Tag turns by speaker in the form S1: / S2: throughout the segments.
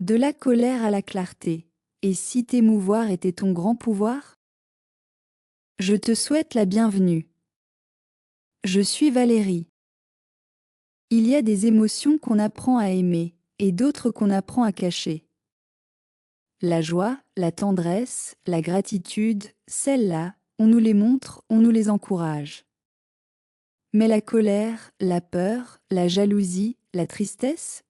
S1: De la colère à la clarté. Et si t'émouvoir était ton grand pouvoir? Je te souhaite la bienvenue. Je suis Valérie. Il y a des émotions qu'on apprend à aimer, et d'autres qu'on apprend à cacher. La joie, la tendresse, la gratitude, celles-là, on nous les montre, on nous les encourage. Mais la colère, la peur, la jalousie, la tristesse?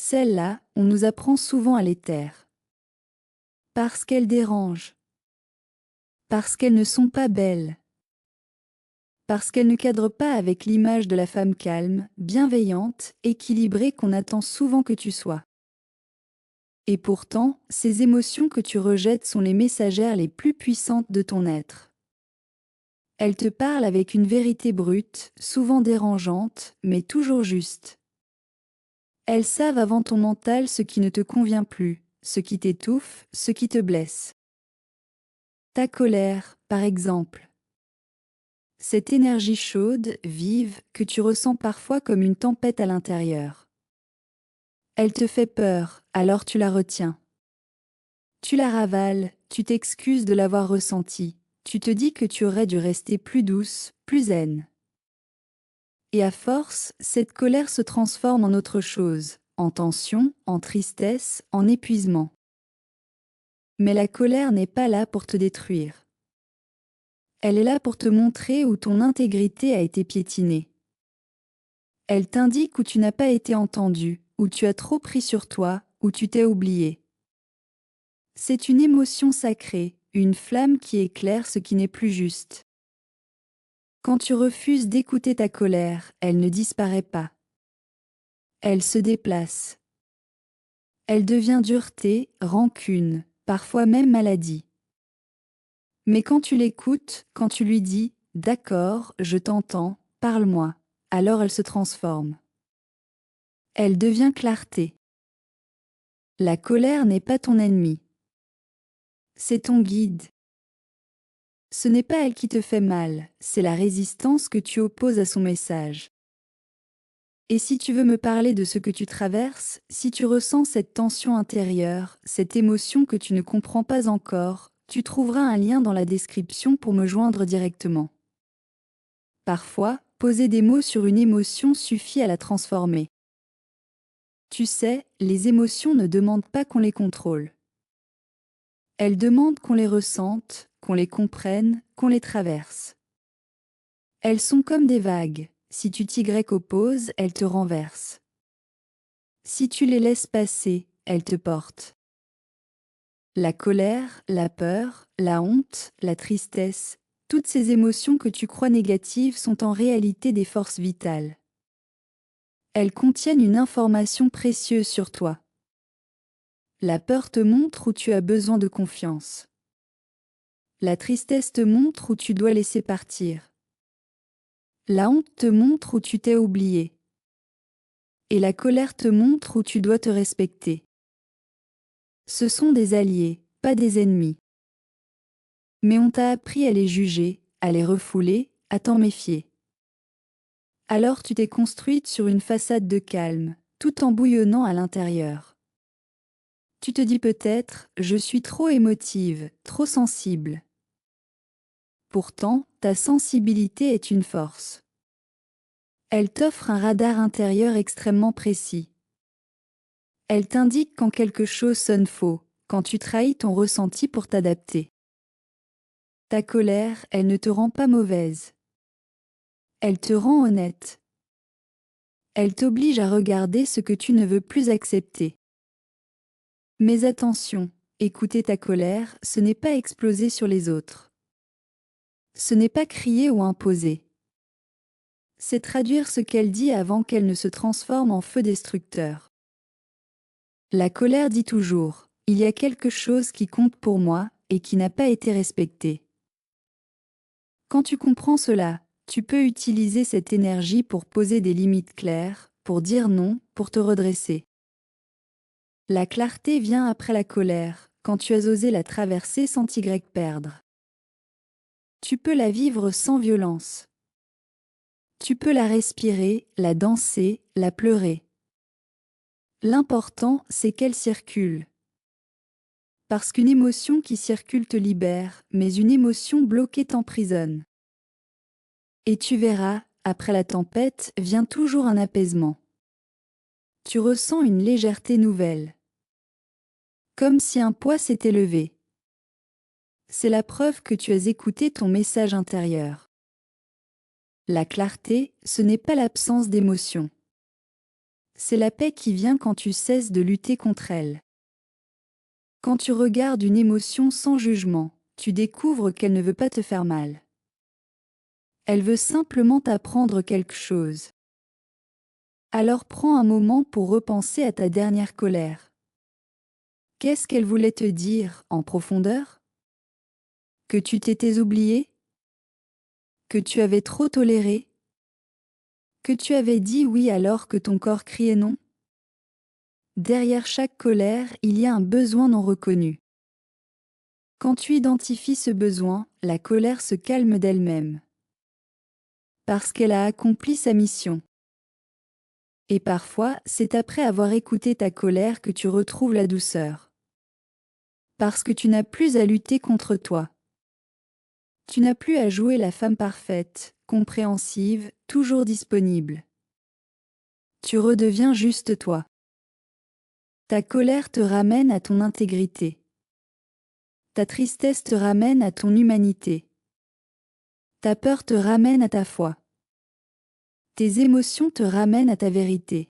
S1: Celles-là, on nous apprend souvent à les taire. Parce qu'elles dérangent. Parce qu'elles ne sont pas belles. Parce qu'elles ne cadrent pas avec l'image de la femme calme, bienveillante, équilibrée qu'on attend souvent que tu sois. Et pourtant, ces émotions que tu rejettes sont les messagères les plus puissantes de ton être. Elles te parlent avec une vérité brute, souvent dérangeante, mais toujours juste. Elles savent avant ton mental ce qui ne te convient plus, ce qui t'étouffe, ce qui te blesse. Ta colère, par exemple. Cette énergie chaude, vive, que tu ressens parfois comme une tempête à l'intérieur. Elle te fait peur, alors tu la retiens. Tu la ravales, tu t'excuses de l'avoir ressentie, tu te dis que tu aurais dû rester plus douce, plus zen. Et à force, cette colère se transforme en autre chose, en tension, en tristesse, en épuisement. Mais la colère n'est pas là pour te détruire. Elle est là pour te montrer où ton intégrité a été piétinée. Elle t'indique où tu n'as pas été entendu, où tu as trop pris sur toi, où tu t'es oublié. C'est une émotion sacrée, une flamme qui éclaire ce qui n'est plus juste. Quand tu refuses d'écouter ta colère, elle ne disparaît pas. Elle se déplace. Elle devient dureté, rancune, parfois même maladie. Mais quand tu l'écoutes, quand tu lui dis « D'accord, je t'entends, parle-moi », alors elle se transforme. Elle devient clarté. La colère n'est pas ton ennemi. C'est ton guide. Ce n'est pas elle qui te fait mal, c'est la résistance que tu opposes à son message. Et si tu veux me parler de ce que tu traverses, si tu ressens cette tension intérieure, cette émotion que tu ne comprends pas encore, tu trouveras un lien dans la description pour me joindre directement. Parfois, poser des mots sur une émotion suffit à la transformer. Tu sais, les émotions ne demandent pas qu'on les contrôle. Elles demandent qu'on les ressente, qu'on les comprenne, qu'on les traverse. Elles sont comme des vagues. Si tu t'y opposes, elles te renversent. Si tu les laisses passer, elles te portent. La colère, la peur, la honte, la tristesse, toutes ces émotions que tu crois négatives sont en réalité des forces vitales. Elles contiennent une information précieuse sur toi. La peur te montre où tu as besoin de confiance. La tristesse te montre où tu dois laisser partir. La honte te montre où tu t'es oublié. Et la colère te montre où tu dois te respecter. Ce sont des alliés, pas des ennemis. Mais on t'a appris à les juger, à les refouler, à t'en méfier. Alors tu t'es construite sur une façade de calme, tout en bouillonnant à l'intérieur. Tu te dis peut-être, je suis trop émotive, trop sensible. Pourtant, ta sensibilité est une force. Elle t'offre un radar intérieur extrêmement précis. Elle t'indique quand quelque chose sonne faux, quand tu trahis ton ressenti pour t'adapter. Ta colère, elle ne te rend pas mauvaise. Elle te rend honnête. Elle t'oblige à regarder ce que tu ne veux plus accepter. Mais attention, écouter ta colère, ce n'est pas exploser sur les autres. Ce n'est pas crier ou imposer. C'est traduire ce qu'elle dit avant qu'elle ne se transforme en feu destructeur. La colère dit toujours, il y a quelque chose qui compte pour moi et qui n'a pas été respecté. Quand tu comprends cela, tu peux utiliser cette énergie pour poser des limites claires, pour dire non, pour te redresser. La clarté vient après la colère, quand tu as osé la traverser sans t'y perdre. Tu peux la vivre sans violence. Tu peux la respirer, la danser, la pleurer. L'important, c'est qu'elle circule. Parce qu'une émotion qui circule te libère, mais une émotion bloquée t'emprisonne. Et tu verras, après la tempête vient toujours un apaisement. Tu ressens une légèreté nouvelle. Comme si un poids s'était levé. C'est la preuve que tu as écouté ton message intérieur. La clarté, ce n'est pas l'absence d'émotion. C'est la paix qui vient quand tu cesses de lutter contre elle. Quand tu regardes une émotion sans jugement, tu découvres qu'elle ne veut pas te faire mal. Elle veut simplement t'apprendre quelque chose. Alors prends un moment pour repenser à ta dernière colère. Qu'est-ce qu'elle voulait te dire en profondeur? Que tu t'étais oublié? Que tu avais trop toléré? Que tu avais dit oui alors que ton corps criait non? Derrière chaque colère, il y a un besoin non reconnu. Quand tu identifies ce besoin, la colère se calme d'elle-même. Parce qu'elle a accompli sa mission. Et parfois, c'est après avoir écouté ta colère que tu retrouves la douceur. Parce que tu n'as plus à lutter contre toi. Tu n'as plus à jouer la femme parfaite, compréhensive, toujours disponible. Tu redeviens juste toi. Ta colère te ramène à ton intégrité. Ta tristesse te ramène à ton humanité. Ta peur te ramène à ta foi. Tes émotions te ramènent à ta vérité.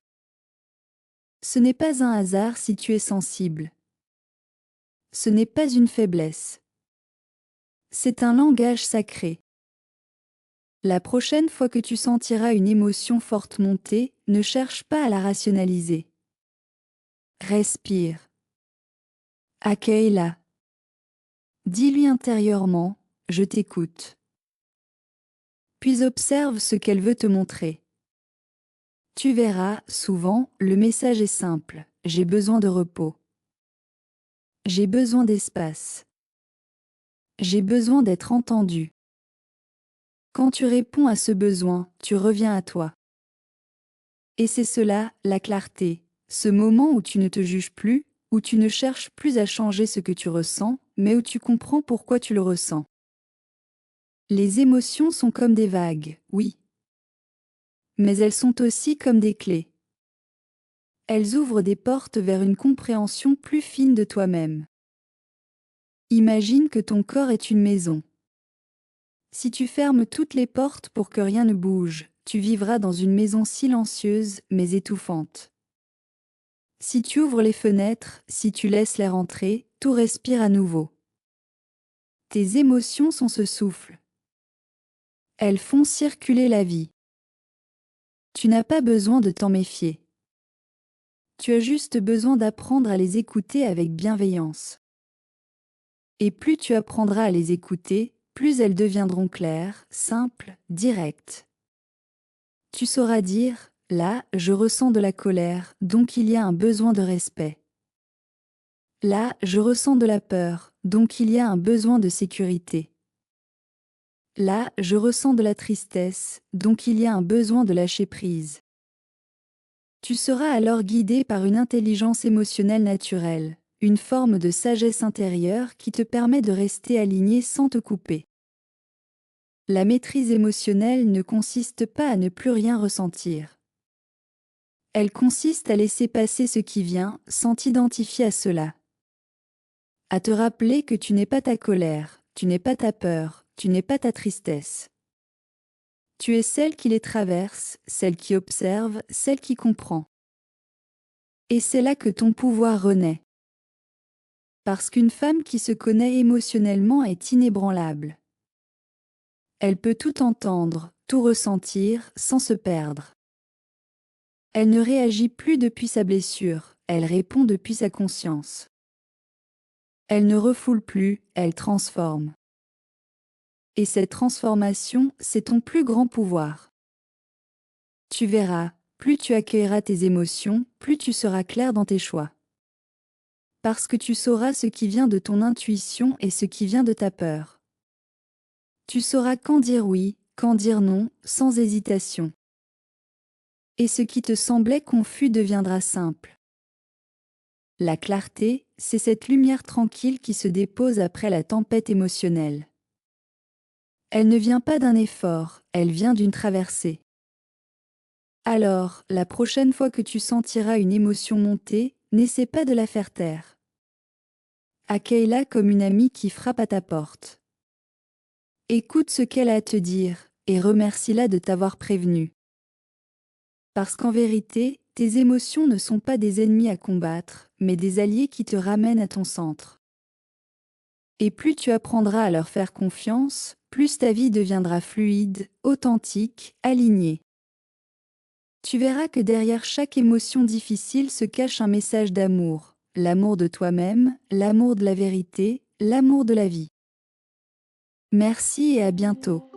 S1: Ce n'est pas un hasard si tu es sensible. Ce n'est pas une faiblesse. C'est un langage sacré. La prochaine fois que tu sentiras une émotion forte monter, ne cherche pas à la rationaliser. Respire. Accueille-la. Dis-lui intérieurement, je t'écoute. Puis observe ce qu'elle veut te montrer. Tu verras, souvent, le message est simple, j'ai besoin de repos. J'ai besoin d'espace. J'ai besoin d'être entendu. Quand tu réponds à ce besoin, tu reviens à toi. Et c'est cela, la clarté, ce moment où tu ne te juges plus, où tu ne cherches plus à changer ce que tu ressens, mais où tu comprends pourquoi tu le ressens. Les émotions sont comme des vagues, oui. Mais elles sont aussi comme des clés. Elles ouvrent des portes vers une compréhension plus fine de toi-même. Imagine que ton corps est une maison. Si tu fermes toutes les portes pour que rien ne bouge, tu vivras dans une maison silencieuse mais étouffante. Si tu ouvres les fenêtres, si tu laisses l'air entrer, tout respire à nouveau. Tes émotions sont ce souffle. Elles font circuler la vie. Tu n'as pas besoin de t'en méfier. Tu as juste besoin d'apprendre à les écouter avec bienveillance. Et plus tu apprendras à les écouter, plus elles deviendront claires, simples, directes. Tu sauras dire, là, je ressens de la colère, donc il y a un besoin de respect. Là, je ressens de la peur, donc il y a un besoin de sécurité. Là, je ressens de la tristesse, donc il y a un besoin de lâcher prise. Tu seras alors guidé par une intelligence émotionnelle naturelle, une forme de sagesse intérieure qui te permet de rester aligné sans te couper. La maîtrise émotionnelle ne consiste pas à ne plus rien ressentir. Elle consiste à laisser passer ce qui vient sans t'identifier à cela. À te rappeler que tu n'es pas ta colère, tu n'es pas ta peur, tu n'es pas ta tristesse. Tu es celle qui les traverse, celle qui observe, celle qui comprend. Et c'est là que ton pouvoir renaît. Parce qu'une femme qui se connaît émotionnellement est inébranlable. Elle peut tout entendre, tout ressentir, sans se perdre. Elle ne réagit plus depuis sa blessure, elle répond depuis sa conscience. Elle ne refoule plus, elle transforme. Et cette transformation, c'est ton plus grand pouvoir. Tu verras, plus tu accueilleras tes émotions, plus tu seras clair dans tes choix. Parce que tu sauras ce qui vient de ton intuition et ce qui vient de ta peur. Tu sauras quand dire oui, quand dire non, sans hésitation. Et ce qui te semblait confus deviendra simple. La clarté, c'est cette lumière tranquille qui se dépose après la tempête émotionnelle. Elle ne vient pas d'un effort, elle vient d'une traversée. Alors, la prochaine fois que tu sentiras une émotion monter, n'essaie pas de la faire taire. Accueille-la comme une amie qui frappe à ta porte. Écoute ce qu'elle a à te dire, et remercie-la de t'avoir prévenu. Parce qu'en vérité, tes émotions ne sont pas des ennemis à combattre, mais des alliés qui te ramènent à ton centre. Et plus tu apprendras à leur faire confiance, plus ta vie deviendra fluide, authentique, alignée. Tu verras que derrière chaque émotion difficile se cache un message d'amour, l'amour de toi-même, l'amour de la vérité, l'amour de la vie. Merci et à bientôt.